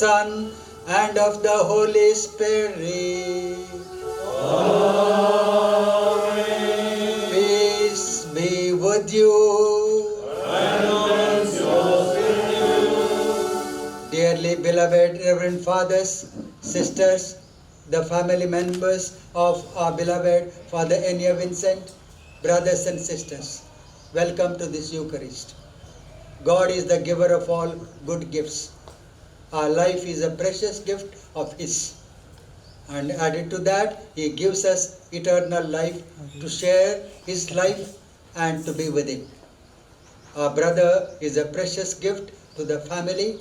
Son, and of the Holy Spirit. Amen. Peace be with you. And with your spirit. Dearly beloved Reverend Fathers, Sisters, the family members of our beloved Father Enya Vincent, brothers and sisters, welcome to this Eucharist. God is the giver of all good gifts. Our life is a precious gift of His. And added to that, He gives us eternal life to share His life and to be with Him. Our brother is a precious gift to the family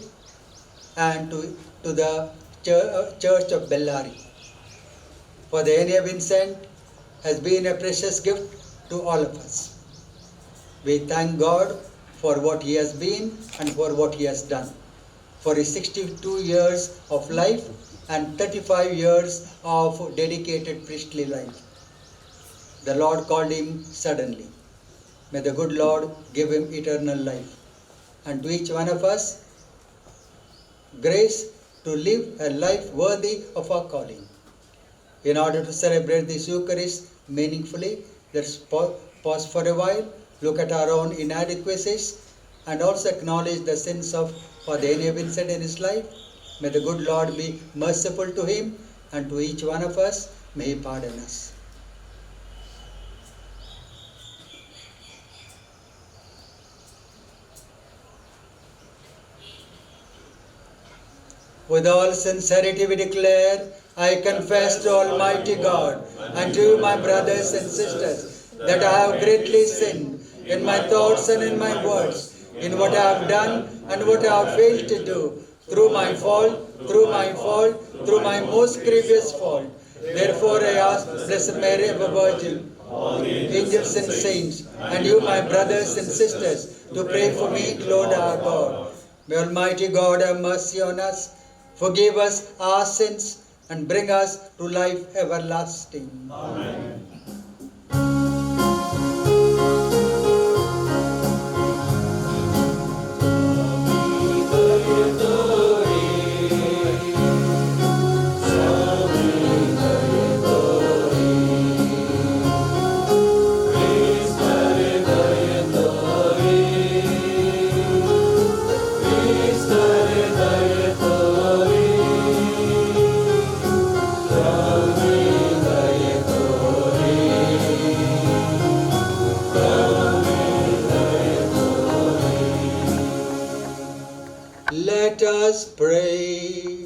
and to the Church of Bellary. Father Enya Vincent has been a precious gift to all of us. We thank God for what he has been and for what he has done. For his 62 years of life and 35 years of dedicated priestly life. The Lord called him suddenly. May the good Lord give him eternal life. And to each one of us, grace to live a life worthy of our calling. In order to celebrate this Eucharist meaningfully, let's pause for a while, look at our own inadequacies, and also acknowledge the sins of Father Enya Vincent in his life. May the good Lord be merciful to him, and to each one of us, may He pardon us. With all sincerity we declare, I confess to Almighty God and to my brothers and sisters that I have greatly sinned in my thoughts and in my words, in what I have done and what I have failed to do, through my most grievous fault. Therefore I ask Blessed Mary, ever Virgin, angels and saints, and you, my brothers and sisters, to pray for me, Lord our God. May Almighty God have mercy on us, forgive us our sins, and bring us to life everlasting. Amen. Let us pray.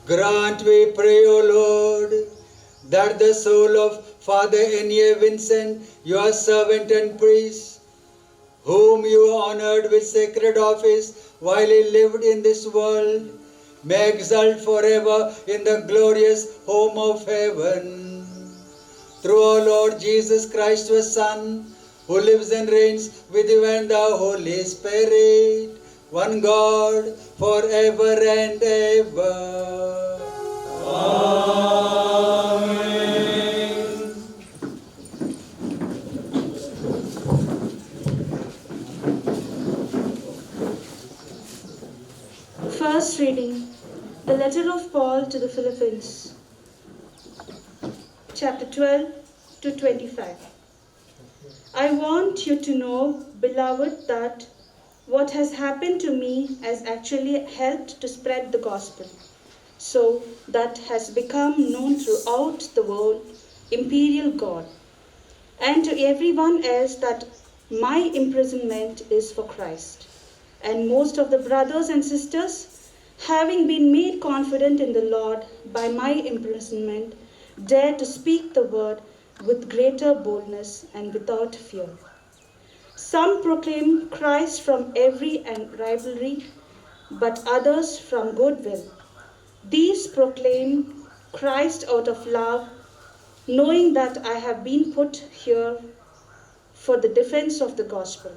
Grant, we pray, O Lord, that the soul of Father Enya Vincent, your servant and priest, whom you honored with sacred office while he lived in this world, may exult forever in the glorious home of heaven. Through our Lord Jesus Christ, your Son, who lives and reigns with you and the Holy Spirit, one God, forever and ever. First reading, the letter of Paul to the Philippians, chapter 12 to 25. I want you to know, beloved, that what has happened to me has actually helped to spread the gospel, so that has become known throughout the world, imperial God, and to everyone else that my imprisonment is for Christ. And most of the brothers and sisters, having been made confident in the Lord by my imprisonment, dare to speak the word with greater boldness and without fear. Some proclaim Christ from envy and rivalry, but others from goodwill. These proclaim Christ out of love, knowing that I have been put here for the defense of the gospel.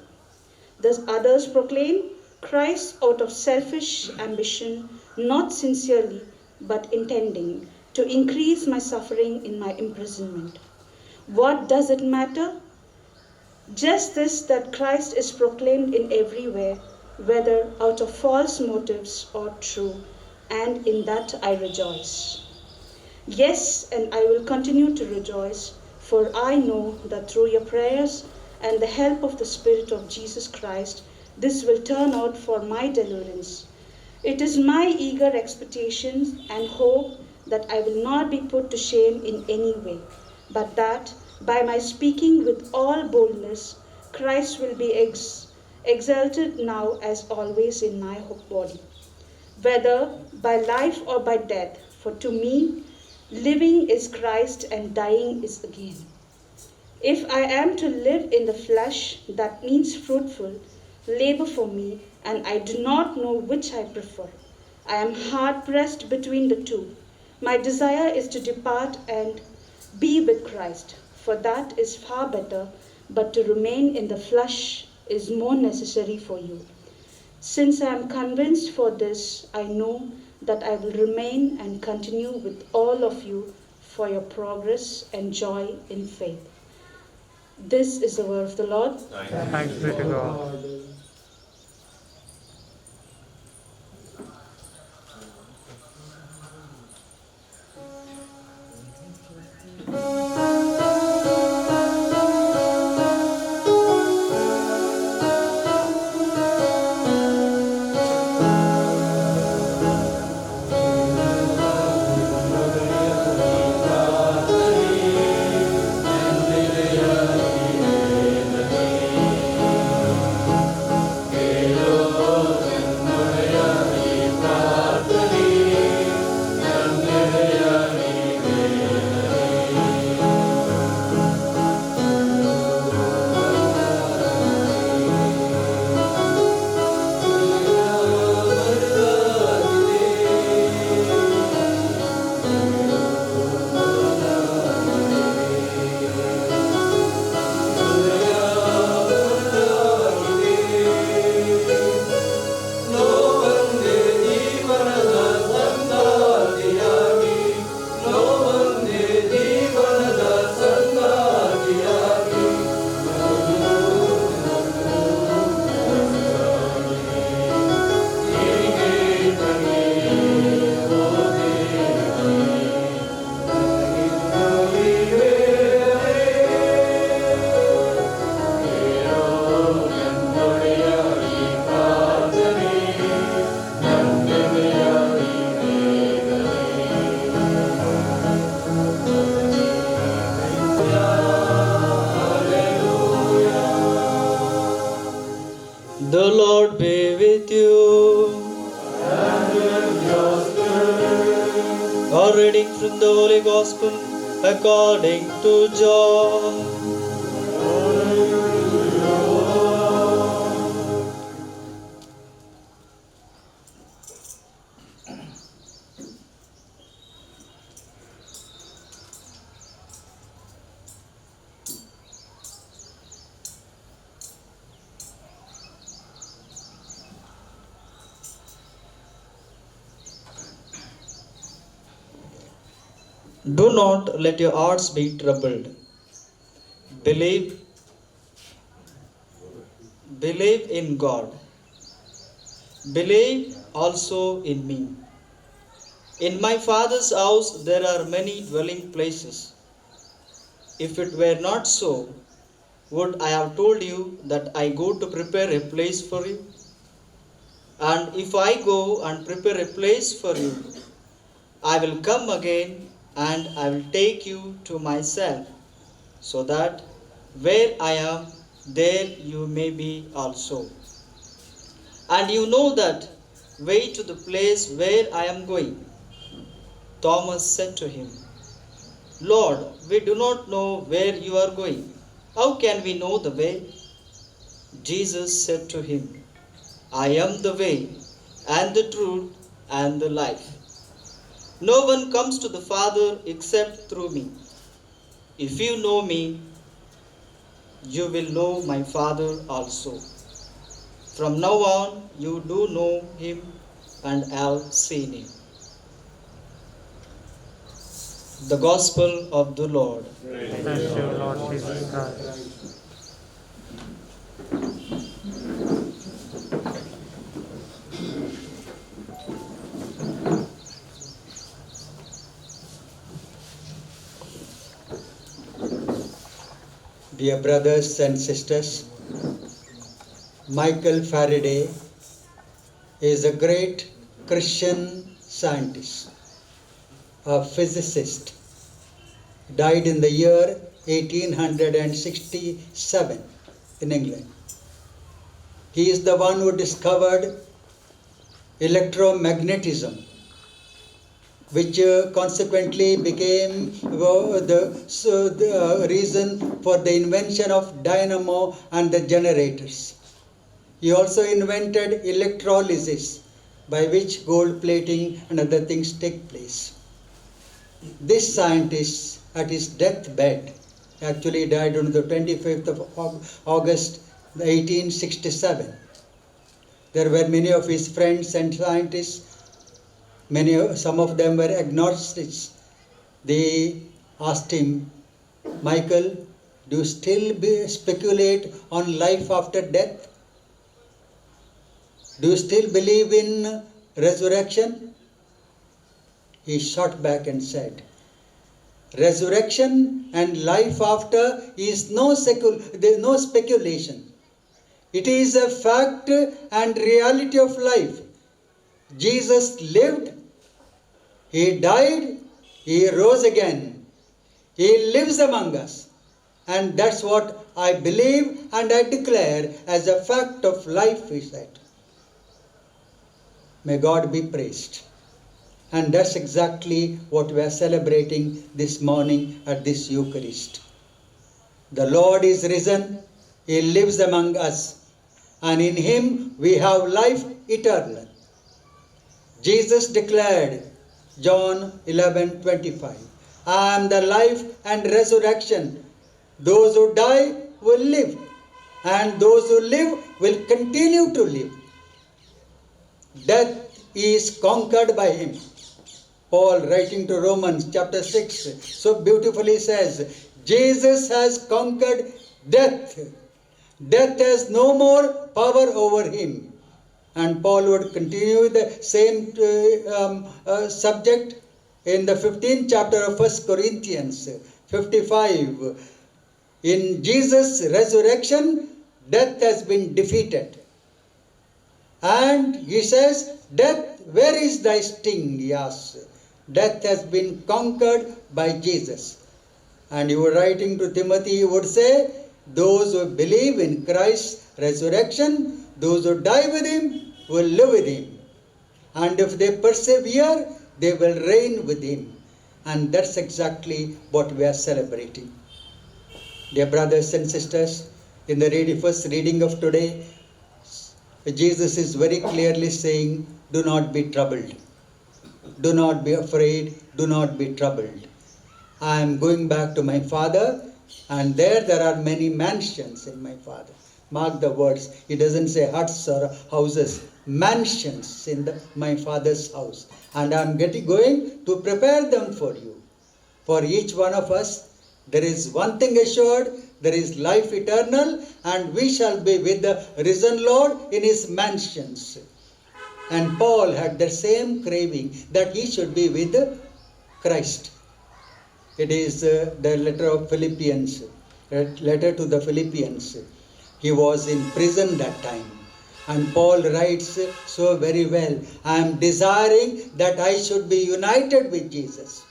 Thus others proclaim Christ out of selfish ambition, not sincerely, but intending to increase my suffering in my imprisonment. What does it matter? Just this, that Christ is proclaimed in everywhere, whether out of false motives or true, and in that I rejoice. Yes, and I will continue to rejoice, for I know that through your prayers and the help of the Spirit of Jesus Christ, this will turn out for my deliverance. It is my eager expectation and hope that I will not be put to shame in any way, but that by my speaking with all boldness, Christ will be exalted now as always in my body, whether by life or by death, for to me living is Christ and dying is gain. If I am to live in the flesh, that means fruitful labor for me, and I do not know which I prefer. I am hard pressed between the two. My desire is to depart and be with Christ, for that is far better, but to remain in the flesh is more necessary for you. Since I am convinced for this, I know that I will remain and continue with all of you for your progress and joy in faith. This is the word of the Lord. Thanks be to God. The Lord be with you. A reading from the Holy Gospel according to John. Do not let your hearts be troubled. Believe, believe in God. Believe also in me. In my Father's house there are many dwelling places. If it were not so, would I have told you that I go to prepare a place for you? And if I go and prepare a place for you, I will come again and I will take you to myself, so that where I am, there you may be also. And you know that way to the place where I am going. Thomas said to him, Lord, we do not know where you are going. How can we know the way? Jesus said to him, I am the way and the truth and the life. No one comes to the Father except through me. If you know me, you will know my Father also. From now on, you do know him and have seen him. The Gospel of the Lord. Praise you, Lord Jesus Christ. Dear brothers and sisters, Michael Faraday is a great Christian scientist, a physicist, died in the year 1867 in England. He is the one who discovered electromagnetism, which consequently became the reason for the invention of dynamo and the generators. He also invented electrolysis, by which gold plating and other things take place. This scientist, at his deathbed, actually died on the 25th of August 1867. There were many of his friends and scientists. Some of them were agnostics. They asked him, Michael, do you still speculate on life after death? Do you still believe in resurrection? He shot back and said, resurrection and life after is no speculation. It is a fact and reality of life. Jesus lived, he died, he rose again. He lives among us. And that's what I believe and I declare as a fact of life, he said. May God be praised. And that's exactly what we are celebrating this morning at this Eucharist. The Lord is risen, he lives among us, and in him we have life eternal. Jesus declared, John 11:25, I am the life and resurrection. Those who die will live, and those who live will continue to live. Death is conquered by him. Paul, writing to Romans chapter 6, so beautifully says, Jesus has conquered death. Death has no more power over him. And Paul would continue the same subject in the 15th chapter of 1 Corinthians 55. In Jesus' resurrection, death has been defeated. And he says, death, where is thy sting? He asks. Death has been conquered by Jesus. And he was writing to Timothy, he would say, those who believe in Christ's resurrection, those who die with him will live with him. And if they persevere, they will reign with him. And that's exactly what we are celebrating. Dear brothers and sisters, in the first reading of today, Jesus is very clearly saying, do not be troubled. Do not be afraid. Do not be troubled. I am going back to my Father, and there are many mansions in my Father. Mark the words. He doesn't say huts or houses. Mansions in my Father's house. And I am going to prepare them for you. for each one of us. There is one thing assured, there is life eternal, and we shall be with the risen Lord in his mansions. And Paul had the same craving that he should be with Christ. It is the letter of Philippians, letter to the Philippians. He was in prison that time. And Paul writes so very well, I am desiring that I should be united with Jesus.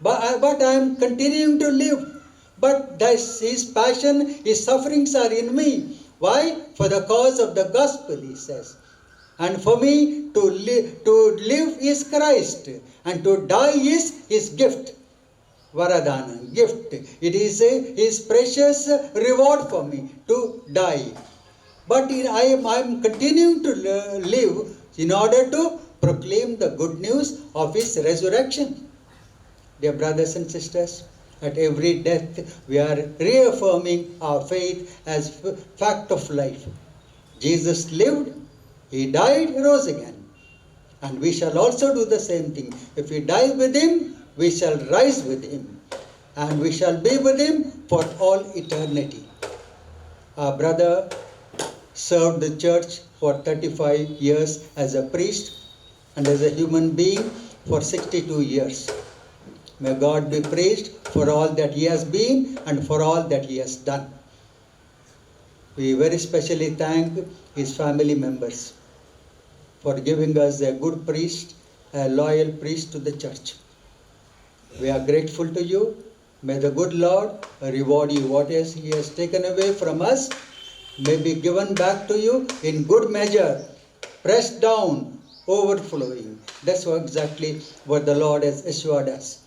But I am continuing to live. But his passion, his sufferings are in me. Why? For the cause of the gospel, he says. And for me to live is Christ, and to die is his gift. Varadana, gift. It is his precious reward for me to die. But I am continuing to live in order to proclaim the good news of his resurrection. Dear brothers and sisters, at every death we are reaffirming our faith as fact of life. Jesus lived, he died, rose again. And we shall also do the same thing. If we die with him, we shall rise with him. And we shall be with him for all eternity. Our brother served the church for 35 years as a priest and as a human being for 62 years. May God be praised for all that he has been and for all that he has done. We very specially thank his family members for giving us a good priest, a loyal priest to the church. We are grateful to you. May the good Lord reward you. What he has taken away from us may be given back to you in good measure, pressed down, overflowing. That's exactly what the Lord has assured us.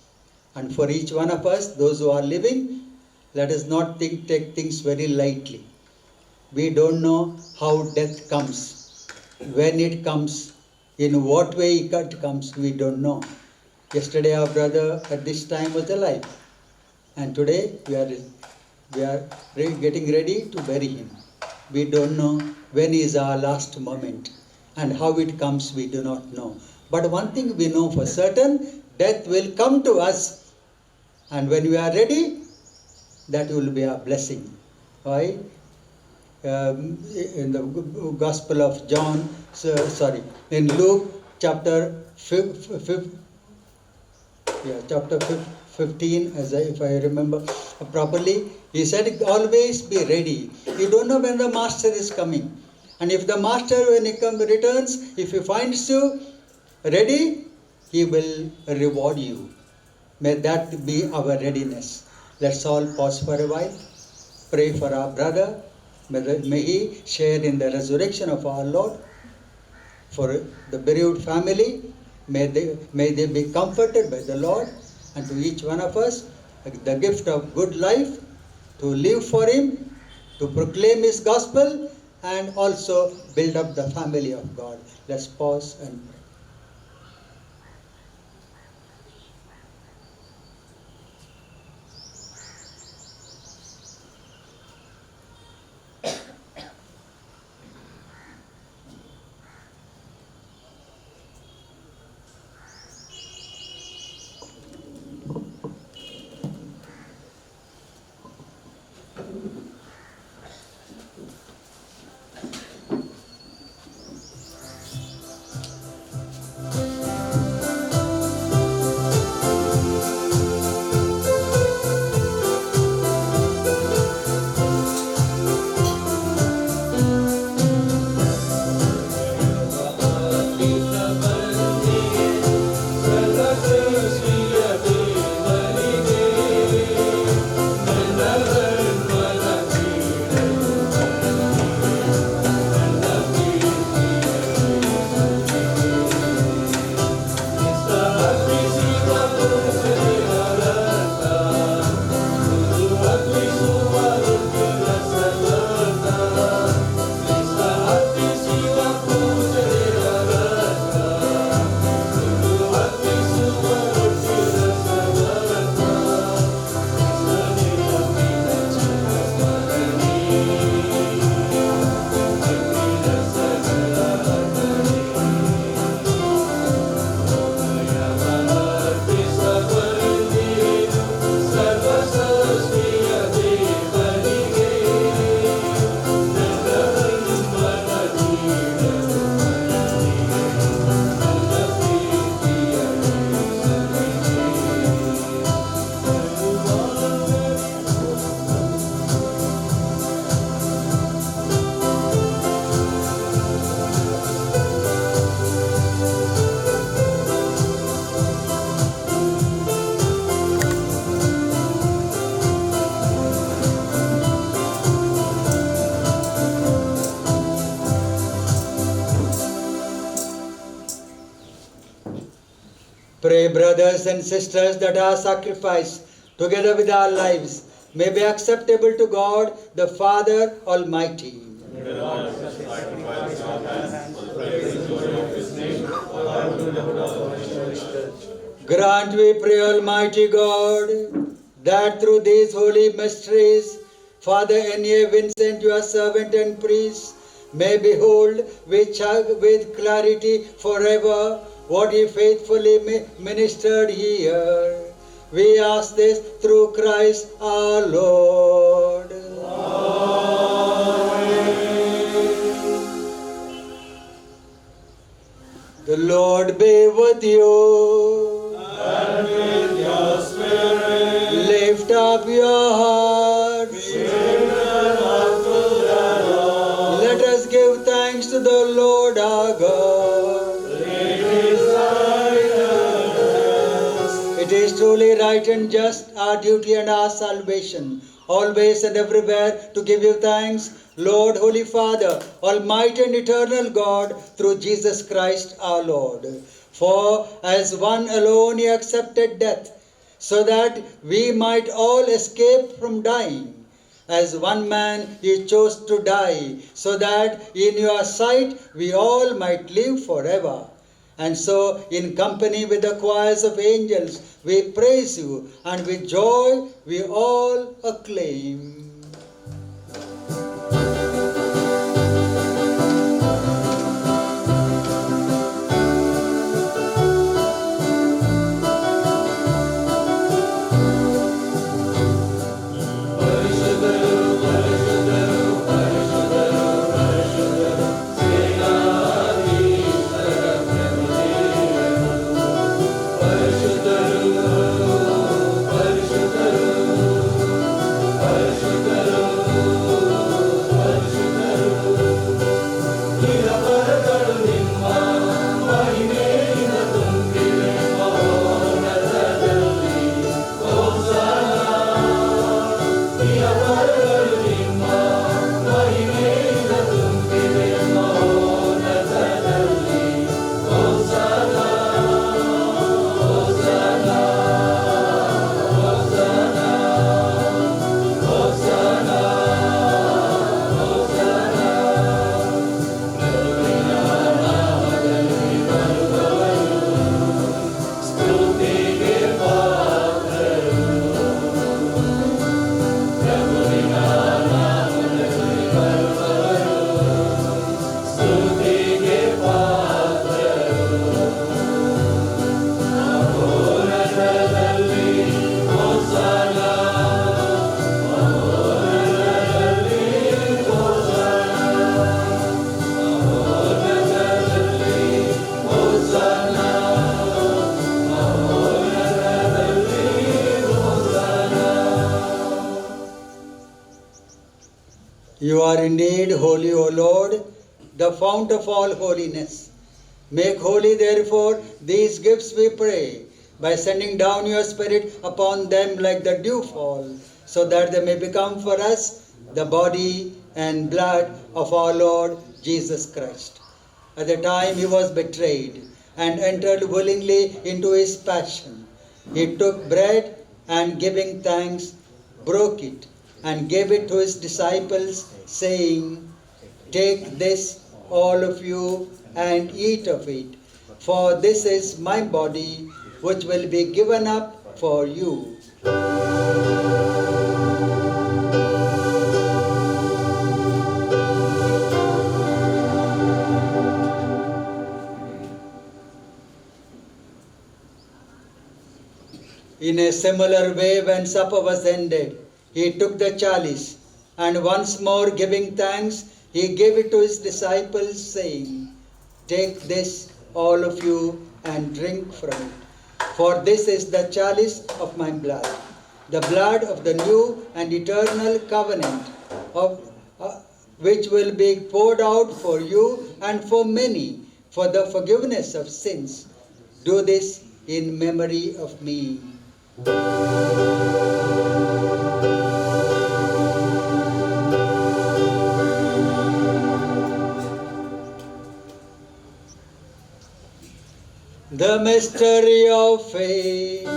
And for each one of us, those who are living, let us not take things very lightly. We don't know how death comes, when it comes, in what way it comes, we don't know. Yesterday our brother at this time was alive, and today we are getting ready to bury him. We don't know when is our last moment, and how it comes we do not know. But one thing we know for certain, death will come to us, and when we are ready, that will be our blessing. Why? In the Gospel of John, in Luke chapter 15, if I remember properly, he said, always be ready. You don't know when the master is coming. And if the master, when he returns, if he finds you ready, he will reward you. May that be our readiness. Let's all pause for a while. Pray for our brother. May he share in the resurrection of our Lord. For the bereaved family, may they be comforted by the Lord. And to each one of us, the gift of good life, to live for him, to proclaim his gospel, and also build up the family of God. Let's pause and pray. Pray, brothers and sisters, that our sacrifice, together with our lives, may be acceptable to God, the Father Almighty. Grant, we pray, Almighty God, that through these holy mysteries, Father N.A. Vincent, your servant and priest, may behold with clarity forever what he faithfully ministered here. We ask this through Christ our Lord. The Lord be with you. And with your spirit, Lift up your hearts. turn up to the Lord. Let us give thanks to the Lord our God. It is right. It is truly right and just, our duty and our salvation, always and everywhere to give you thanks, Lord, Holy Father, Almighty and eternal God, through Jesus Christ our Lord. For as one alone he accepted death, so that we might all escape from dying. As one man he chose to die, so that in your sight we all might live forever. And so, in company with the choirs of angels, we praise you, and with joy we all acclaim. You are indeed holy, O Lord, the fount of all holiness. Make holy, therefore, these gifts, we pray, by sending down your Spirit upon them like the dewfall, so that they may become for us the body and blood of our Lord Jesus Christ. At the time he was betrayed and entered willingly into his passion, he took bread and, giving thanks, broke it and gave it to his disciples, saying, "Take this, all of you, and eat of it, for this is my body, which will be given up for you." In a similar way, when supper was ended, he took the chalice, and once more giving thanks, he gave it to his disciples, saying, "Take this, all of you, and drink from it. For this is the chalice of my blood, the blood of the new and eternal covenant, which will be poured out for you and for many for the forgiveness of sins. Do this in memory of me." The mystery of faith.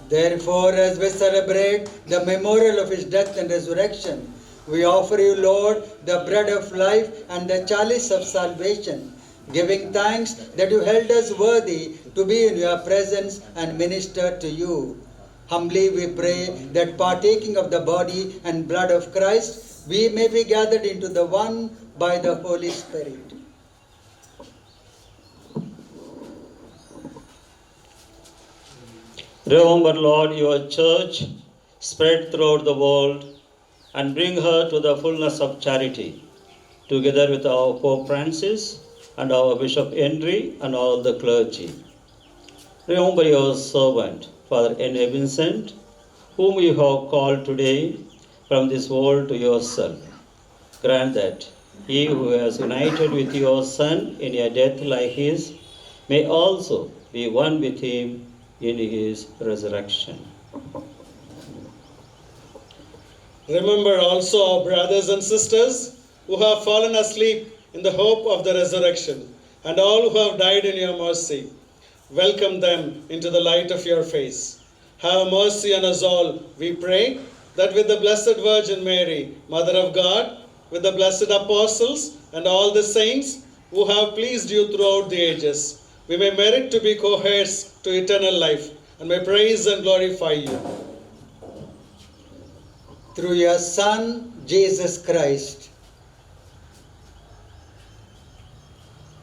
Therefore, as we celebrate the memorial of his death and resurrection, we offer you, Lord, the bread of life and the chalice of salvation, giving thanks that you held us worthy to be in your presence and minister to you. Humbly we pray that partaking of the body and blood of Christ, we may be gathered into the one by the Holy Spirit. Remember, Lord, your church spread throughout the world and bring her to the fullness of charity, together with our Pope Francis and our Bishop Henry and all the clergy. Remember your servant, Father N.A. Vincent, whom you have called today from this world to yourself. Grant that he who has united with your Son in a death like his may also be one with him in his resurrection. Remember also our brothers and sisters who have fallen asleep in the hope of the resurrection, and all who have died in your mercy. Welcome them into the light of your face. Have mercy on us all, we pray, that with the Blessed Virgin Mary, Mother of God, with the blessed apostles and all the saints who have pleased you throughout the ages, we may merit to be co-heirs to eternal life, and may praise and glorify you. Through your Son, Jesus Christ.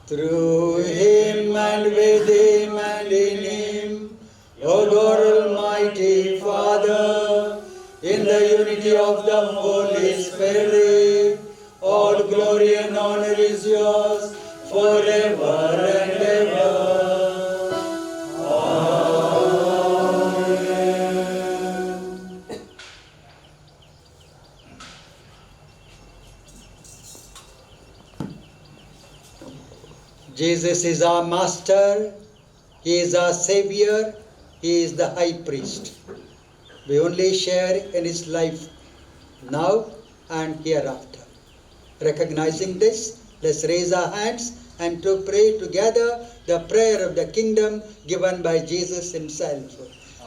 Through him and with him and in him, O God Almighty Father, in the unity of the Holy Spirit, all glory and honor is yours forever and ever. Jesus is our Master, He is our Savior, He is the High Priest. We only share in His life now and hereafter. Recognizing this, let's raise our hands and to pray together the prayer of the kingdom given by Jesus Himself.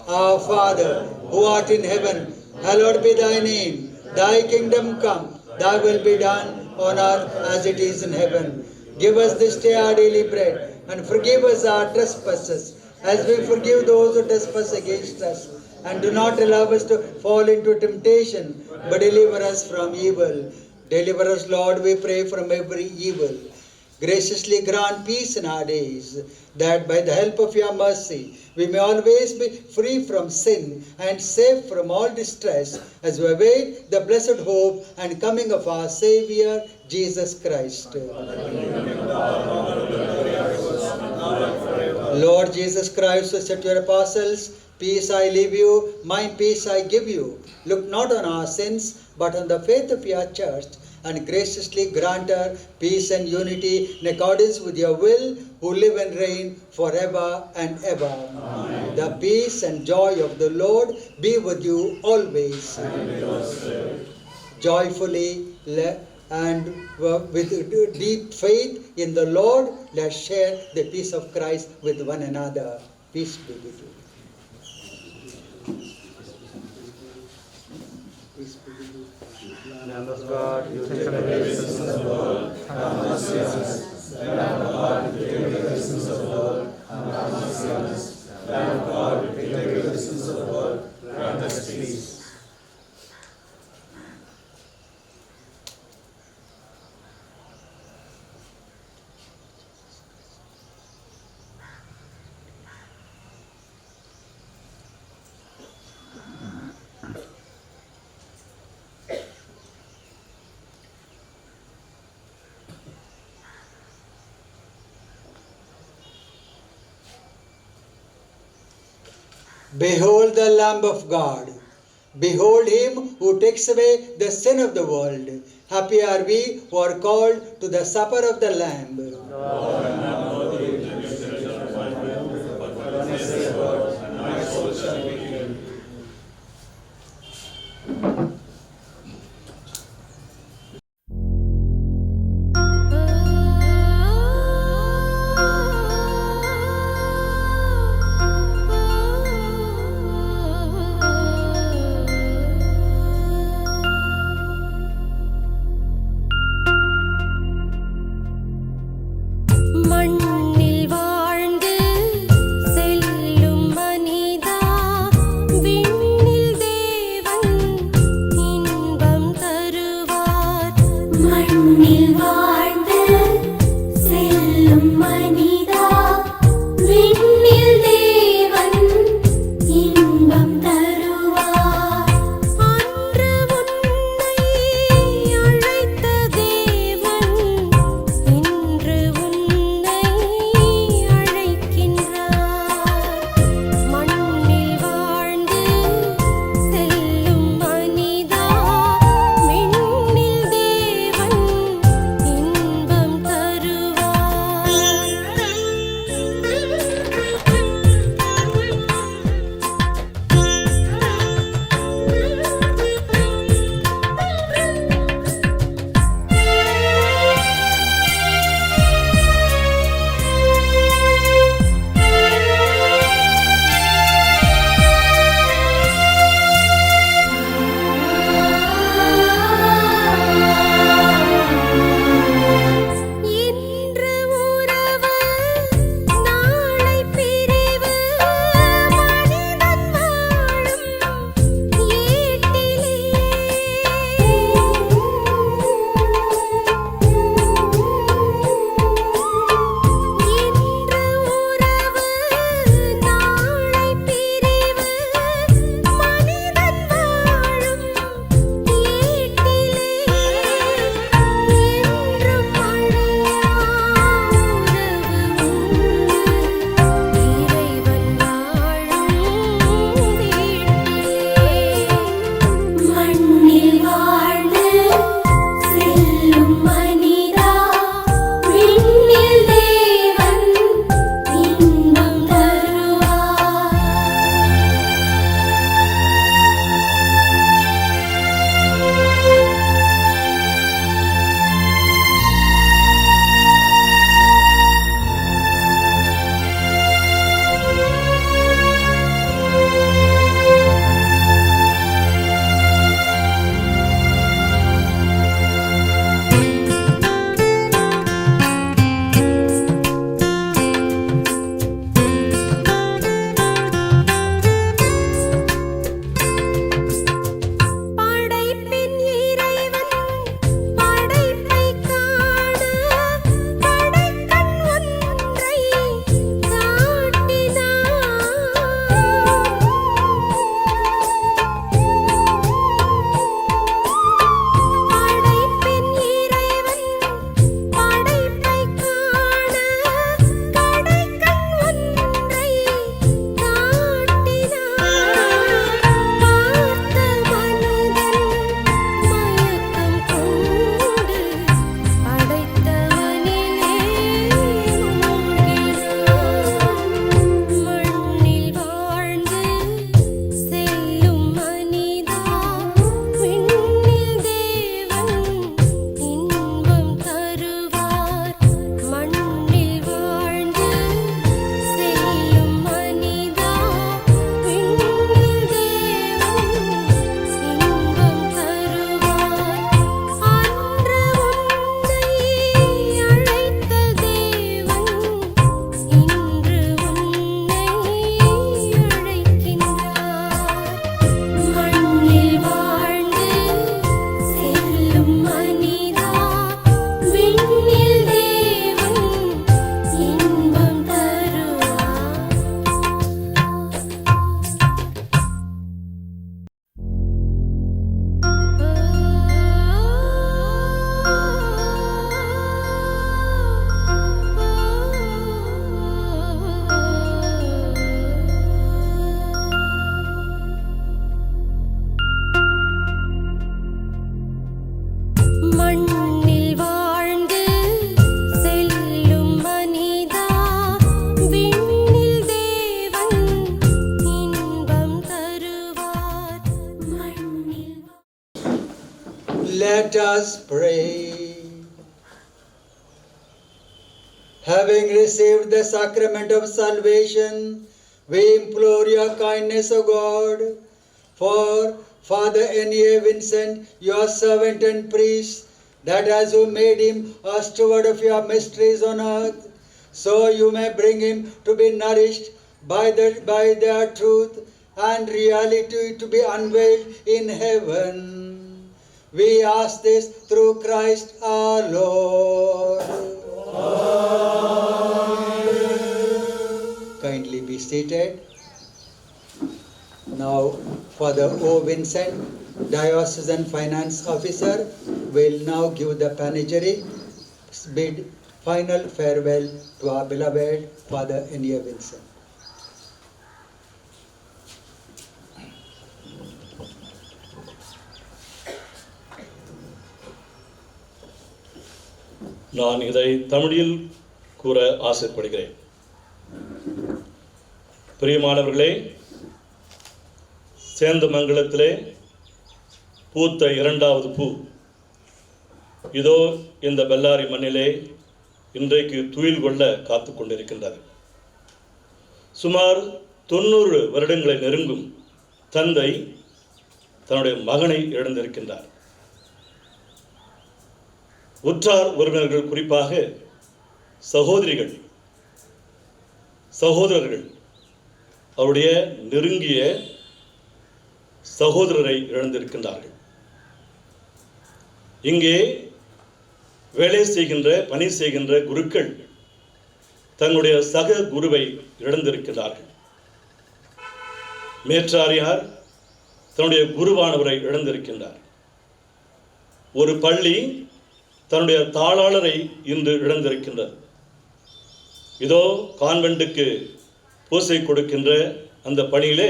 Our Father, who art in heaven, hallowed be thy name. Thy kingdom come, thy will be done on earth as it is in heaven. Give us this day our daily bread, and forgive us our trespasses, as we forgive those who trespass against us. And do not allow us to fall into temptation, but deliver us from evil. Deliver us, Lord, we pray, from every evil. Graciously grant peace in our days, that by the help of your mercy, we may always be free from sin and safe from all distress, as we await the blessed hope and coming of our Savior, Jesus Christ. Lord Jesus Christ, who said to your apostles, peace I leave you, my peace I give you. Look not on our sins, but on the faith of your church, and graciously grant her peace and unity in accordance with your will, who live and reign forever and ever. Amen. The peace and joy of the Lord be with you always. And joyfully and with deep faith in the Lord, let's share the peace of Christ with one another. Peace be with you. Peace be with you. Lamb of God, you take away the sins of the world, have mercy on us. Lamb of God, you take away the sins of the world, have mercy on us. Lamb of God, you take away the sins of the world, grant us peace. Behold the Lamb of God. Behold him who takes away the sin of the world. Happy are we who are called to the supper of the Lamb. us pray. Having received the sacrament of salvation, we implore your kindness, O God, for Father N.A. Vincent, your servant and priest, that as you made him a steward of your mysteries on earth, so you may bring him to be nourished by their truth and reality to be unveiled in heaven. We ask this through Christ our Lord. Amen. Kindly be seated. Now, Father O. Vincent, Diocesan Finance Officer, will now give the panegyric, bid final farewell to our beloved Father N.A. Vincent. நான் இதை தமிழில் கூற ஆசைப்படுகிறேன். பிரியமானவர்களே, சேந்தமங்கலத்திலே பூத்த இரண்டாவது பூ இதோ இந்த பெல்லாரி மண்ணிலே இன்றைக்கு துயில் கொள்ள காத்து கொண்டிருக்கின்றது. சுமார் 90 வருடங்களை நெருங்கும் தந்தை தன்னுடைய மகனை இழந்திருக்கின்றார். உற்றார் உறவினர்கள், குறிப்பாக சகோதரிகள், சகோதரர்கள் அவருடைய நெருங்கிய சகோதரரை இழந்திருக்கின்றார்கள். இங்கே வேலை செய்கின்ற, பணி செய்கின்ற குருக்கள் தங்களுடைய சக குருவை இழந்திருக்கிறார்கள். மேற்றாரியார் தன்னுடைய குருவானவரை இழந்திருக்கின்றார். ஒரு பள்ளி தன்னுடைய தாளாளரை இன்று இழந்திருக்கின்றது. இதோ கான்வென்ட்டுக்கு பூசை கொடுக்கின்ற அந்த பணியிலே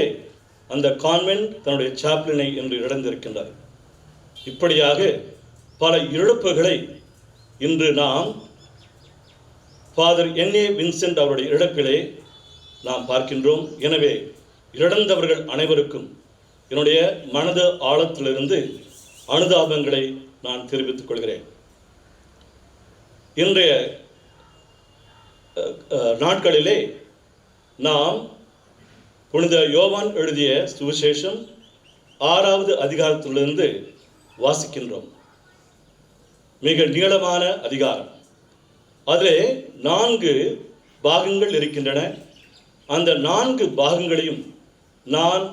அந்த கான்வென்ட் தன்னுடைய சாப்ளினை இன்று இழந்திருக்கின்றது. இப்படியாக பல இழப்புகளை இன்று நாம் ஃபாதர் N.A. வின்சென்ட் அவருடைய இழப்பிலே நாம் பார்க்கின்றோம். எனவே இழந்தவர்கள் அனைவருக்கும் என்னுடைய மனது ஆழத்திலிருந்து அனுதாபங்களை நான் தெரிவித்துக் கொள்கிறேன். இன்றைய நாட்களிலே நாம் புனித யோவான் எழுதிய சுவிசேஷம் 6வது அதிகாரத்திலிருந்து வாசிக்கின்றோம். மிக நீளமான அதிகாரம். அதிலே 4 பாகங்கள் இருக்கின்றன. அந்த 4 பாகங்களையும் நான்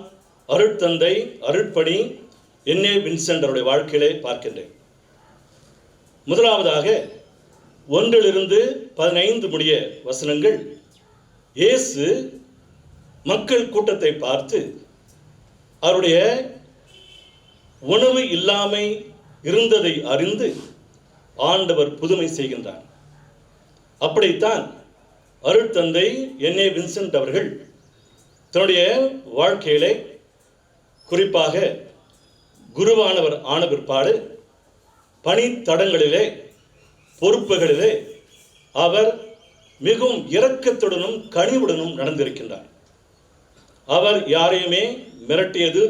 அருட்தந்தை அருட்பணி N.A. வின்சென்ட் அவருடைய வாழ்க்கையிலே பார்க்கின்றேன். முதலாவதாக 1 - 15 முடிய வசனங்கள், இயேசு மக்கள் கூட்டத்தை பார்த்து அவருடைய உணவு இல்லாமை இருந்ததை அறிந்து ஆண்டவர் புதுமை செய்கின்றார். அப்படித்தான் அருட்தந்தை N.A. வின்சென்ட் அவர்கள் தன்னுடைய வாழ்க்கையிலே, குறிப்பாக குருவானவர் ஆன பிற்பாடு பணித்தடங்களிலே, பொறுப்புகளிலே அவர் மிகவும் இரக்கத்துடனும் கனிவுடனும் நடந்திருக்கின்றார். அவர் யாரையுமே மிரட்டியது,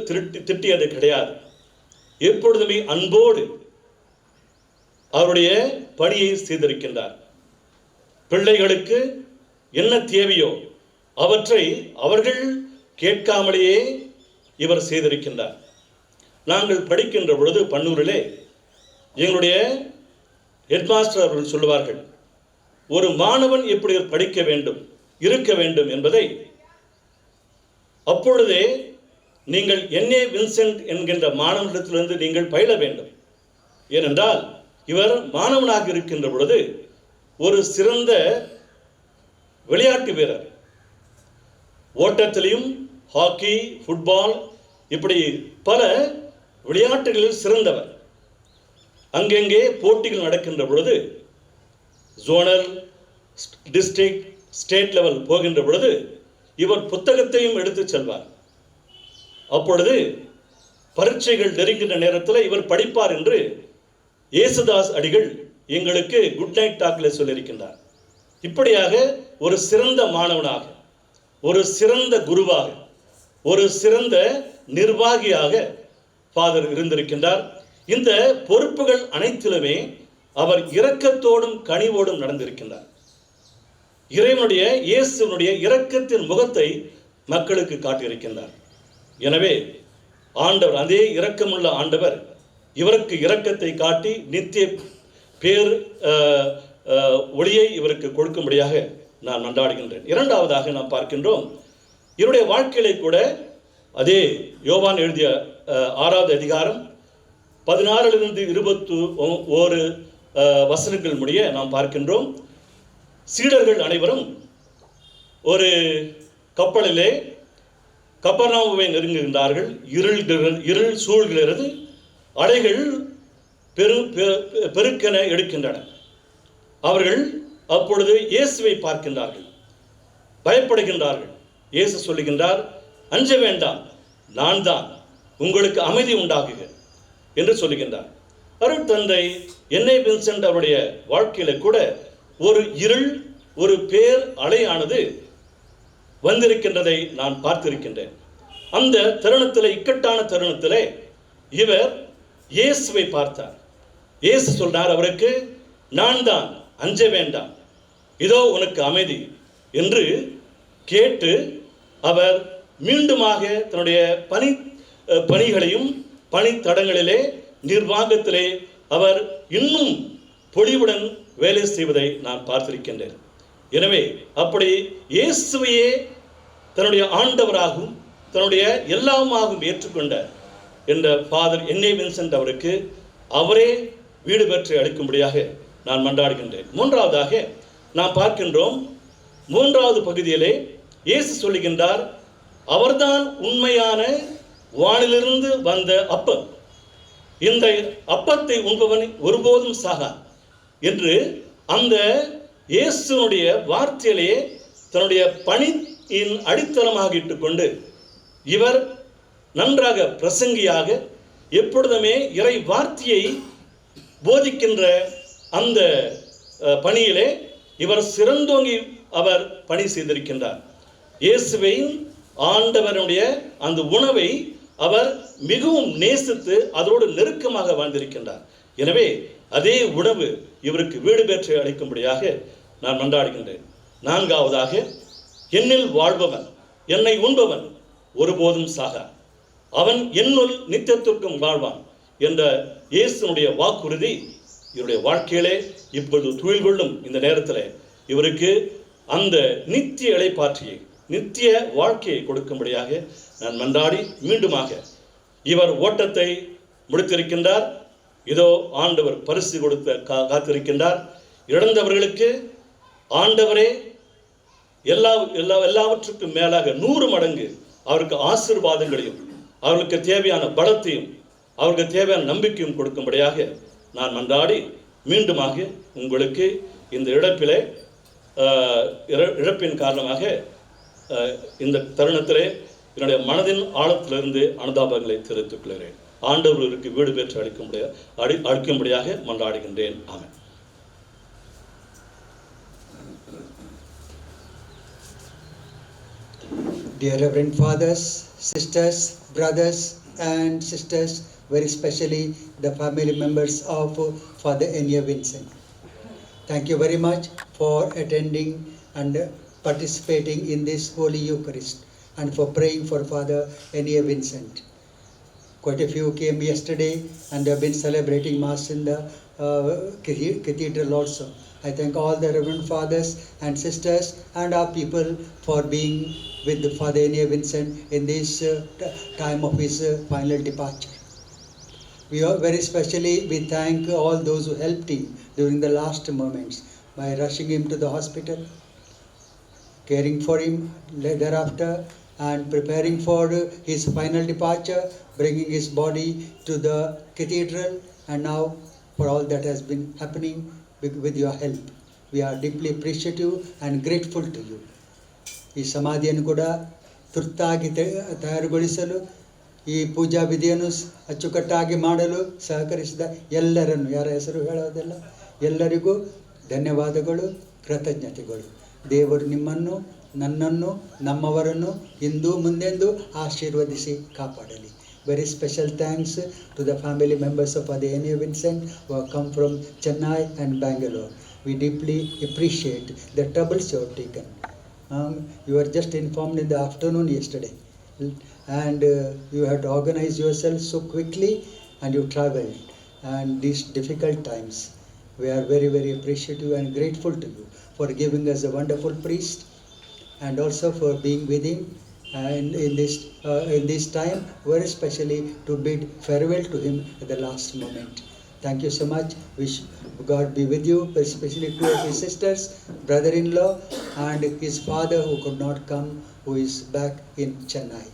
திட்டியது கிடையாது. எப்பொழுதுமே அன்போடு அவருடைய பணியை செய்திருக்கின்றார். பிள்ளைகளுக்கு என்ன தேவையோ அவற்றை அவர்கள் கேட்காமலேயே இவர் செய்திருக்கின்றார். நாங்கள் படிக்கின்ற பொழுது பன்னூரிலே எங்களுடைய ஹெட்மாஸ்டர் அவர்கள் சொல்லுவார்கள், ஒரு மாணவன் எப்படி படிக்க வேண்டும், இருக்க வேண்டும் என்பதை அப்பொழுதே நீங்கள் N.A. வின்சென்ட் என்கின்ற மாணவனிடத்திலிருந்து நீங்கள் பயில வேண்டும். ஏனென்றால் இவர் மாணவனாக இருக்கின்ற பொழுது ஒரு சிறந்த விளையாட்டு வீரர். ஓட்டத்திலையும், ஹாக்கி, ஃபுட்பால், இப்படி பல விளையாட்டுகளில் சிறந்தவர். அங்கெங்கே போட்டிகள் நடக்கின்ற பொழுது, ஜோனல், டிஸ்ட்ரிக்ட், ஸ்டேட் லெவல் போகின்ற பொழுது இவர் புத்தகத்தையும் எடுத்து செல்வார். அப்பொழுது பரீட்சைகள் நெருங்கின்ற நேரத்தில் இவர் படிப்பார் என்று இயேசுதாஸ் அடிகள் எங்களுக்கு குட் நைட் டாக்ல சொல்லியிருக்கின்றார். இப்படியாக ஒரு சிறந்த மாணவனாக, ஒரு சிறந்த குருவாக, ஒரு சிறந்த நிர்வாகியாக ஃபாதர் இருந்திருக்கின்றார். இந்த பொறுப்புகள் அனைத்திலுமே அவர் இரக்கத்தோடும் கனிவோடும் நடந்திருக்கின்றார். இறைவனுடைய இயேசுனுடைய இரக்கத்தின் முகத்தை மக்களுக்கு காட்டியிருக்கின்றார். எனவே ஆண்டவர், அதே இரக்கமுள்ள ஆண்டவர் இவருக்கு இரக்கத்தை காட்டி நித்திய பேர் ஒளியை இவருக்கு கொடுக்கும்படியாக நான் மன்றாடுகின்றேன். இரண்டாவதாக நாம் பார்க்கின்றோம், இவருடைய வாழ்க்கையிலே கூட அதே யோவான் எழுதிய 6வது அதிகாரம் 16 21 வசனங்கள் முடிய நாம் பார்க்கின்றோம். சீடர்கள் அனைவரும் ஒரு கப்பலிலே கப்பர்நாவுமை நெருங்குகின்றார்கள். இருள் சூழ்கிறது, அலைகள் பெருக்கென எடுக்கின்றன. அவர்கள் அப்பொழுது இயேசுவை பார்க்கின்றார்கள், பயப்படுகின்றார்கள். இயேசு சொல்லுகின்றார், அஞ்ச வேண்டாம், நான் தான், உங்களுக்கு அமைதி உண்டாகுக என்று சொல்லுகின்றார். அருட்தந்தை என்ஏ வின்சென்ட் அவருடைய வாழ்க்கையில கூட ஒரு இருள், ஒரு பேர் அலையானது வந்திருக்கின்றதை நான் பார்த்திருக்கின்றேன். அந்த தருணத்திலே, இக்கட்டான தருணத்திலே இவர் இயேசுவை பார்த்தார். இயேசு சொல்றார் அவருக்கு, நான் தான், அஞ்ச வேண்டாம், இதோ உனக்கு அமைதி என்று கேட்டு அவர் மீண்டுமாக தன்னுடைய பணிகளையும் பணித்தடங்களிலே நிர்வாகத்திலே அவர் இன்னும் பொலிவுடன் வேலை செய்வதை நான் பார்த்திருக்கின்றேன். எனவே அப்படி இயேசுவையே தன்னுடைய ஆண்டவராகவும் தன்னுடைய எல்லாமாகவும் ஏற்றுக்கொண்ட என்ற ஃபாதர் என்ஏ வின்சென்ட் அவருக்கு அவரே வீடு பெற்று அளிக்கும்படியாக நான் மன்றாடுகின்றேன். மூன்றாவதாக நாம் பார்க்கின்றோம், 3வது பகுதியிலே இயேசு சொல்லுகின்றார், அவர்தான் உண்மையான வானிலிருந்து வந்த அப்பம், இந்த அப்பத்தை உண்பவன் ஒருபோதும் சாகான் என்று அந்த இயேசுனுடைய வார்த்தையிலே தன்னுடைய பணியின் அடித்தளமாக இட்டுக்கொண்டு இவர் நன்றாக பிரசங்கியாக எப்பொழுதுமே இறை வார்த்தையை போதிக்கின்ற அந்த பணியிலே இவர் சிறந்தோங்கி அவர் பணி செய்திருக்கின்றார். இயேசுவையும் ஆண்டவருடைய அந்த உணவை அவர் மிகவும் நேசித்து அதோடு நெருக்கமாக வாழ்ந்திருக்கின்றார். எனவே அதே உணவு இவருக்கு வீடு பெற்று அளிக்கும்படியாக நான் மன்றாடுகின்றேன். 4வதாக, என்னில் வாழ்பவன், என்னை உண்பவன் ஒருபோதும் சாகா, அவன் என்னுள் நித்தியத்திற்கும் வாழ்வான் என்ற இயேசுனுடைய வாக்குறுதி இவருடைய வாழ்க்கையிலே இப்பொழுது துயில் கொள்ளும் இந்த நேரத்தில் இவருக்கு அந்த நித்திய இளைப்பாற்றியை, நித்திய வாழ்க்கையை கொடுக்கும்படியாக நான் மன்றாடி மீண்டுமாக இவர் ஓட்டத்தை முடித்திருக்கின்றார். இதோ ஆண்டவர் பரிசு கொடுத்த காத்திருக்கின்றார். இழந்தவர்களுக்கு ஆண்டவரே எல்லாவற்றுக்கும் மேலாக 100 மடங்கு அவருக்கு ஆசீர்வாதங்களையும் அவர்களுக்கு தேவையான பலத்தையும் அவர்களுக்கு தேவையான நம்பிக்கையும் கொடுக்கும்படியாக நான் மன்றாடி மீண்டுமாக உங்களுக்கு இந்த இழப்பின் காரணமாக இந்த தருணத்திலே என்னுடைய மனதின் ஆழத்திலிருந்து அனுதாபங்களை தெரிவித்துக் கொள்கிறேன். ஆண்டவர்களுக்கு வீடு பெற்று அளிக்கும்படியாக மன்றாடுகின்றேன். ஆமென். Dear Reverend Fathers, Sisters, Brothers and Sisters, very especially the family members of Father Enea Vincent. Thank you very much for attending and participating in this Holy Eucharist and for praying for Father Enea Vincent. Quite a few came yesterday and have been celebrating Mass in the cathedral also. I thank all the Reverend Fathers and Sisters and our people for being with the Father Enea Vincent in this time of his final departure. We are very specially, we thank all those who helped him during the last moments by rushing him to the hospital, caring for him thereafter, and preparing for his final departure, bringing his body to the cathedral, and now for all that has been happening with your help. We are deeply appreciative and grateful to you. ಈ ಸಮಾಧಿಯನ್ನು ಕೂಡ ತುರ್ತಾಗಿ ತಯಾರುಗೊಳಿಸಲು, ಈ ಪೂಜಾ ವಿಧಿಯನ್ನು ಅಚ್ಚುಕಟ್ಟಾಗಿ ಮಾಡಲು ಸಹಕರಿಸಿದ ಎಲ್ಲರನ್ನು, ಯಾರ ಹೆಸರು ಹೇಳೋದಲ್ಲ, ಎಲ್ಲರಿಗೂ ಧನ್ಯವಾದಗಳು, ಕೃತಜ್ಞತೆಗಳು. ದೇವರು ನಿಮ್ಮನ್ನು, ನನ್ನನ್ನು, ನಮ್ಮವರನ್ನು ಇಂದು ಮುಂದೆಂದು ಆಶೀರ್ವದಿಸಿ ಕಾಪಾಡಲಿ. Very special thanks to the family members of Father N.A. Vincent who have come from Chennai and Bangalore. We deeply appreciate the troubles you have taken. You were just informed in the afternoon yesterday, and you had to organize yourself so quickly, and you traveled. And these difficult times, we are very, very appreciative and grateful to you for giving us a wonderful priest, and also for being with him and in this time, very especially to bid farewell to him at the last moment. Thank you so much. Wish God be with you, especially two of his sisters, brother-in-law, and his father who could not come, who is back in Chennai.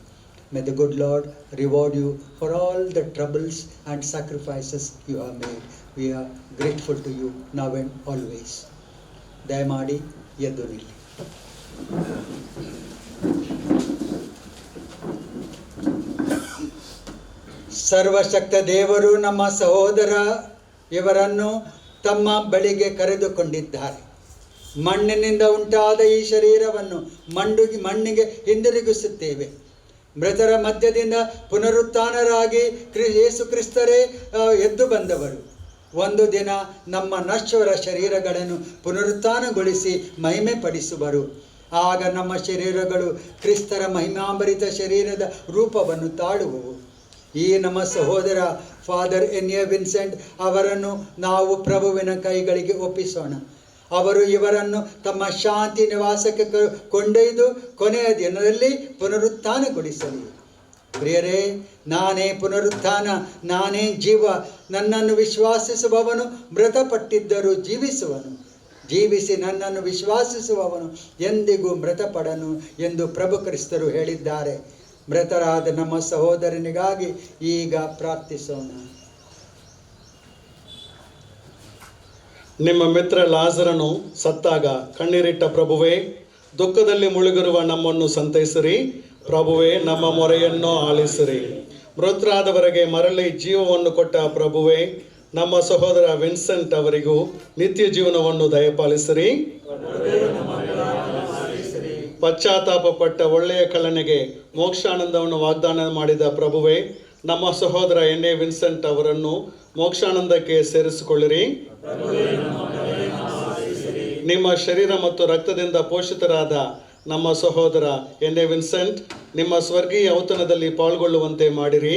May the good Lord reward you for all the troubles and sacrifices you have made. We are grateful to you now and always. Dayamadi Yeddu Nilli. ಸರ್ವಶಕ್ತ ದೇವರು ನಮ್ಮ ಸಹೋದರ ಇವರನ್ನು ತಮ್ಮ ಬಳಿಗೆ ಕರೆದುಕೊಂಡಿದ್ದಾರೆ. ಮಣ್ಣಿನಿಂದ ಉಂಟಾದ ಈ ಶರೀರವನ್ನು ಮಣ್ಣಿಗೆ ಹಿಂದಿರುಗಿಸುತ್ತೇವೆ. ಮೃತರ ಮಧ್ಯದಿಂದ ಪುನರುತ್ಥಾನರಾಗಿ ಯೇಸು ಕ್ರಿಸ್ತರೇ ಎದ್ದು ಬಂದವರು. ಒಂದು ದಿನ ನಮ್ಮ ನಶ್ವರ ಶರೀರಗಳನ್ನು ಪುನರುತ್ಥಾನಗೊಳಿಸಿ ಮಹಿಮೆ ಪಡಿಸುವರು. ಆಗ ನಮ್ಮ ಶರೀರಗಳು ಕ್ರಿಸ್ತರ ಮಹಿಮಾಂಬರಿತ ಶರೀರದ ರೂಪವನ್ನು ತಾಳುವವು. ಈ ನಮ್ಮ ಸಹೋದರ ಫಾದರ್ ಎನ್.ಎ. ವಿನ್ಸೆಂಟ್ ಅವರನ್ನು ನಾವು ಪ್ರಭುವಿನ ಕೈಗಳಿಗೆ ಒಪ್ಪಿಸೋಣ. ಅವರು ಇವರನ್ನು ತಮ್ಮ ಶಾಂತಿ ನಿವಾಸಕ್ಕೆ ಕೊಂಡೊಯ್ದು ಕೊನೆಯ ದಿನದಲ್ಲಿ ಪುನರುತ್ಥಾನಗೊಳಿಸಲಿ. ಪ್ರಿಯರೇ, ನಾನೇ ಪುನರುತ್ಥಾನ, ನಾನೇ ಜೀವ. ನನ್ನನ್ನು ವಿಶ್ವಾಸಿಸುವವನು ಮೃತಪಟ್ಟಿದ್ದರೂ ಜೀವಿಸುವನು, ಜೀವಿಸಿ ನನ್ನನ್ನು ವಿಶ್ವಾಸಿಸುವವನು ಎಂದಿಗೂ ಮೃತಪಡನು ಎಂದು ಪ್ರಭು ಕ್ರಿಸ್ತರು ಹೇಳಿದ್ದಾರೆ. ಮೃತರಾದ ನಮ್ಮ ಸಹೋದರನಿಗಾಗಿ ಈಗ ಪ್ರಾರ್ಥಿಸೋಣ. ನಿಮ್ಮ ಮಿತ್ರ ಲಾಜರನು ಸತ್ತಾಗ ಕಣ್ಣೀರಿಟ್ಟ ಪ್ರಭುವೇ, ದುಃಖದಲ್ಲಿ ಮುಳುಗಿರುವ ನಮ್ಮನ್ನು ಸಂತೈಸಿರಿ. ಪ್ರಭುವೇ, ನಮ್ಮ ಮೊರೆಯನ್ನು ಆಲಿಸಿರಿ. ಮೃತರಾದವರಿಗೆ ಮರಳಿ ಜೀವವನ್ನು ಕೊಟ್ಟ ಪ್ರಭುವೇ, ನಮ್ಮ ಸಹೋದರ ವಿನ್ಸೆಂಟ್ ಅವರಿಗೂ ನಿತ್ಯ ಜೀವನವನ್ನು ದಯಪಾಲಿಸಿರಿ. ಪಶ್ಚಾತ್ತಾಪ ಪಟ್ಟ ಒಳ್ಳೆಯ ಕಳ್ಳನಿಗೆ ಮೋಕ್ಷಾನಂದವನ್ನು ವಾಗ್ದಾನ ಮಾಡಿದ ಪ್ರಭುವೇ, ನಮ್ಮ ಸಹೋದರ ಎನ್.ಎ. ವಿನ್ಸೆಂಟ್ ಅವರನ್ನು ಮೋಕ್ಷಾನಂದಕ್ಕೆ ಸೇರಿಸಿಕೊಳ್ಳಿರಿ. ನಿಮ್ಮ ಶರೀರ ಮತ್ತು ರಕ್ತದಿಂದ ಪೋಷಿತರಾದ ನಮ್ಮ ಸಹೋದರ ಎನ್.ಎ. ವಿನ್ಸೆಂಟ್ ನಿಮ್ಮ ಸ್ವರ್ಗೀಯ ಔತಣದಲ್ಲಿ ಪಾಲ್ಗೊಳ್ಳುವಂತೆ ಮಾಡಿರಿ.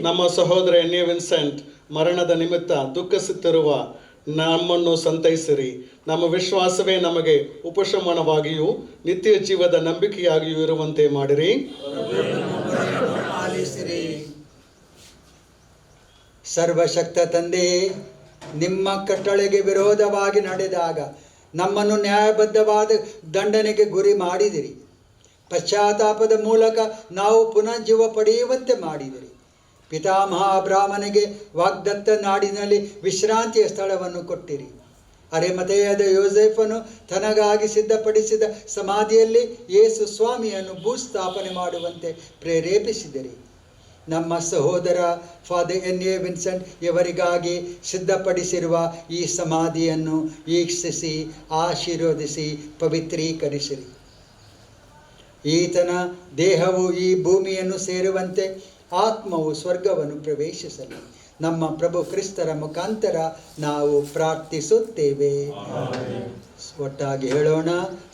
ನಮ್ಮ ಸಹೋದರ ಎನ್.ಎ. ವಿನ್ಸೆಂಟ್ ಮರಣದ ನಿಮಿತ್ತ ದುಃಖಿಸುತ್ತಿರುವ ನಮ್ಮನ್ನು ಸಂತೈಸಿರಿ. ನಮ್ಮ ವಿಶ್ವಾಸವೇ ನಮಗೆ ಉಪಶಮನವಾಗಿಯೂ ನಿತ್ಯ ಜೀವದ ನಂಬಿಕೆಯಾಗಿಯೂ ಇರುವಂತೆ ಮಾಡಿರಿ. ಸರ್ವಶಕ್ತ ತಂದೆಯೇ, ನಿಮ್ಮ ಕಟ್ಟಳೆಗೆ ವಿರೋಧವಾಗಿ ನಡೆದಾಗ ನಮ್ಮನ್ನು ನ್ಯಾಯಬದ್ಧವಾದ ದಂಡನೆಗೆ ಗುರಿ ಮಾಡಿದಿರಿ. ಪಶ್ಚಾತ್ತಾಪದ ಮೂಲಕ ನಾವು ಪುನಃ ಜೀವ ಪಡೆಯುವಂತೆ ಮಾಡಿದಿರಿ. ಪಿತಾಮಹ ಅಬ್ರಾಹ್ಮನಿಗೆ ವಾಗ್ದತ್ತ ನಾಡಿನಲ್ಲಿ ವಿಶ್ರಾಂತಿಯ ಸ್ಥಳವನ್ನು ಕೊಟ್ಟಿರಿ. ಅರಿಮಥೆಯದ ಯೋಸೇಫನು ತನಗಾಗಿ ಸಿದ್ಧಪಡಿಸಿದ ಸಮಾಧಿಯಲ್ಲಿ ಯೇಸು ಸ್ವಾಮಿಯನ್ನು ಭೂಸ್ಥಾಪನೆ ಮಾಡುವಂತೆ ಪ್ರೇರೇಪಿಸಿದಿರಿ. ನಮ್ಮ ಸಹೋದರ ಫಾದರ್ ಎನ್.ಎ. ವಿನ್ಸೆಂಟ್ ಇವರಿಗಾಗಿ ಸಿದ್ಧಪಡಿಸಿರುವ ಈ ಸಮಾಧಿಯನ್ನು ವೀಕ್ಷಿಸಿ ಆಶೀರ್ವದಿಸಿ ಪವಿತ್ರೀಕರಿಸಿರಿ. ಈತನ ದೇಹವು ಈ ಭೂಮಿಯನ್ನು ಸೇರುವಂತೆ ಆತ್ಮವು ಸ್ವರ್ಗವನ್ನು ಪ್ರವೇಶಿಸಲಿ. ನಮ್ಮ ಪ್ರಭು ಕ್ರಿಸ್ತರ ಮುಖಾಂತರ ನಾವು ಪ್ರಾರ್ಥಿಸುತ್ತೇವೆ. ಒಟ್ಟಾಗಿ ಹೇಳೋಣ.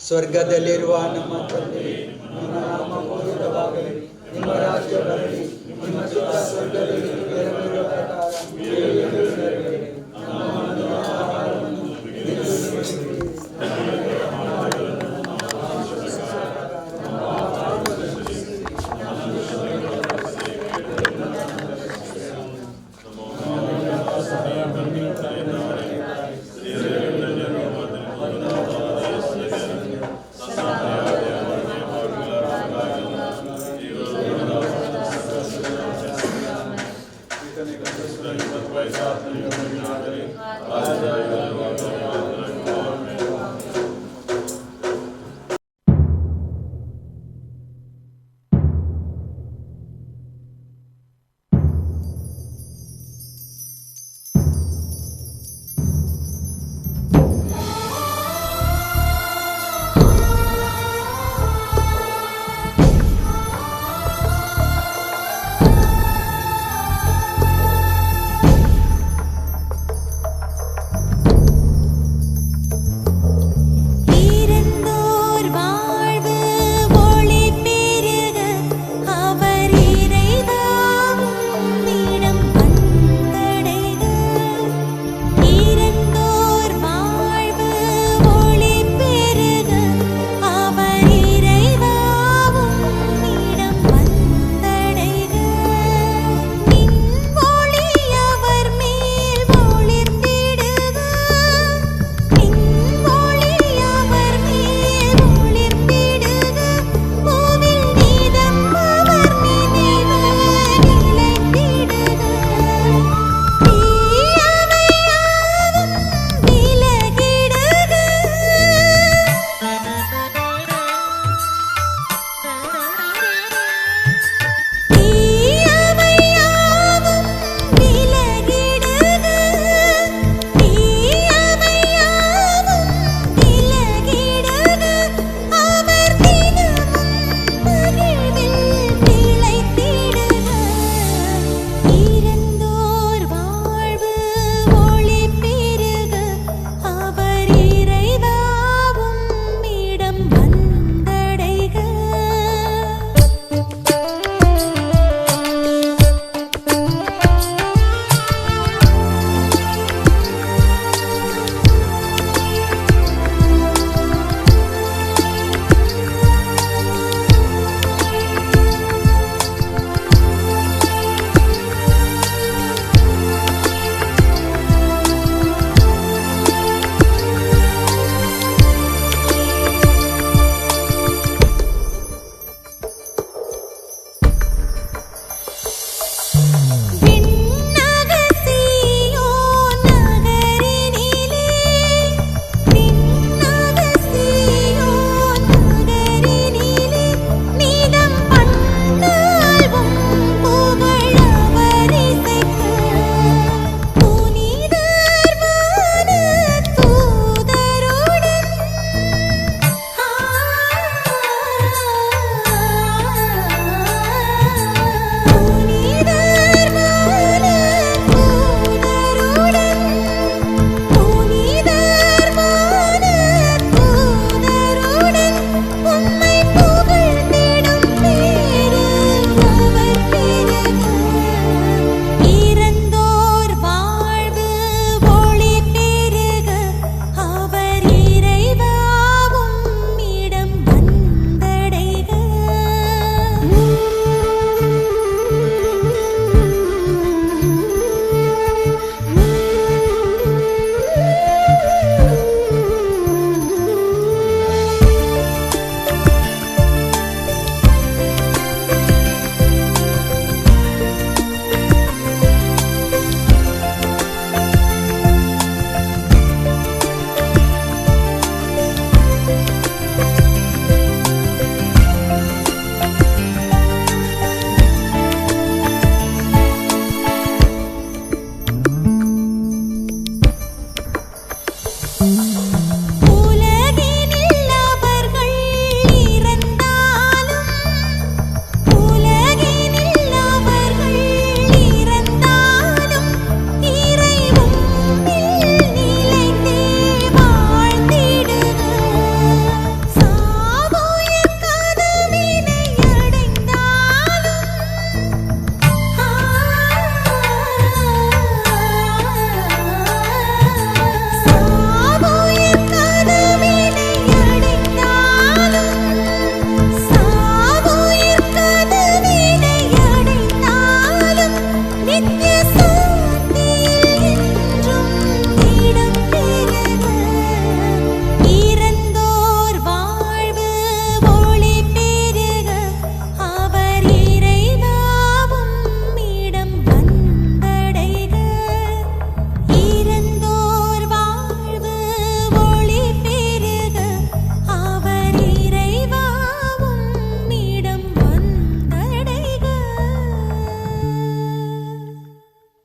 ಸ್ವರ್ಗದಲ್ಲಿರುವ ನಮ್ಮ ತಂದೆಯೇ, ನಿಮ್ಮ ನಾಮ ಪೂಜಿತವಾಗಲಿ, ನಿಮ್ಮ ರಾಜ್ಯ ಬರಲಿ, ನಿಮ್ಮ ಚಿತ್ತ ಸ್ವರ್ಗದಲ್ಲಿ